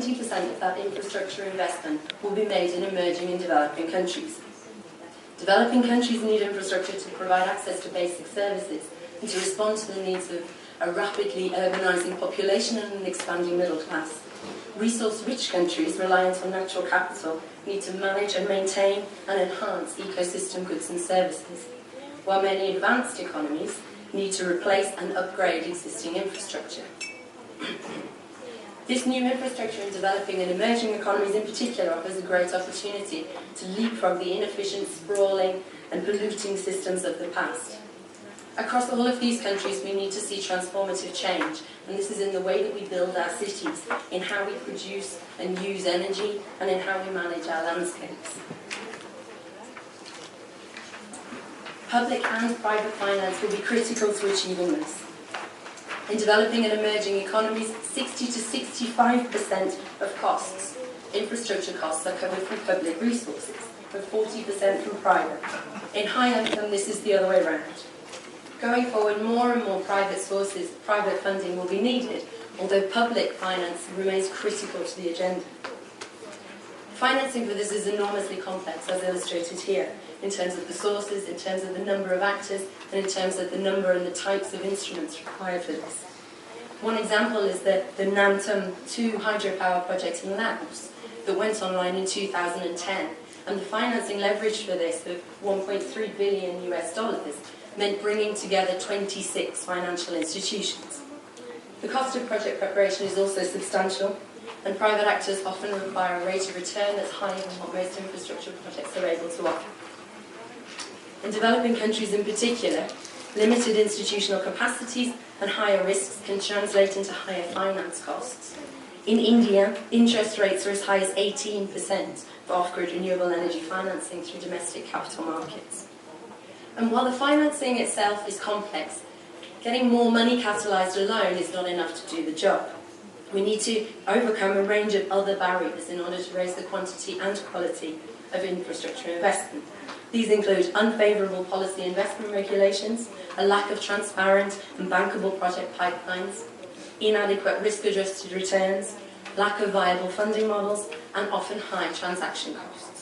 70% of that infrastructure investment will be made in emerging and developing countries. Developing countries need infrastructure to provide access to basic services and to respond to the needs of a rapidly urbanising population and an expanding middle class. Resource-rich countries reliant on natural capital need to manage and maintain and enhance ecosystem goods and services, while many advanced economies need to replace and upgrade existing infrastructure. This new infrastructure in developing and emerging economies in particular offers a great opportunity to leapfrog the inefficient, sprawling and polluting systems of the past. Across all of these countries, we need to see transformative change, and this is in the way that we build our cities, in how we produce and use energy, and in how we manage our landscapes. Public and private finance will be critical to achieving this. In developing and emerging economies, 60 to 65% of costs, infrastructure costs, are covered from public resources, and 40% from private. In high income, this is the other way around. Going forward, more and more private sources, private funding will be needed, although public finance remains critical to the agenda. Financing for this is enormously complex, as illustrated here, in terms of the sources, in terms of the number of actors, and in terms of the number and the types of instruments required for this. One example is the Nam-Tum 2 hydropower project in Laos that went online in 2010, and the financing leverage for this of $1.3 billion meant bringing together 26 financial institutions. The cost of project preparation is also substantial, and private actors often require a rate of return that's higher than what most infrastructure projects are able to offer. In developing countries in particular, limited institutional capacities and higher risks can translate into higher finance costs. In India, interest rates are as high as 18% for off-grid renewable energy financing through domestic capital markets. And while the financing itself is complex, getting more money catalysed alone is not enough to do the job. We need to overcome a range of other barriers in order to raise the quantity and quality of infrastructure investment. These include unfavourable policy investment regulations, a lack of transparent and bankable project pipelines, inadequate risk-adjusted returns, lack of viable funding models, and often high transaction costs.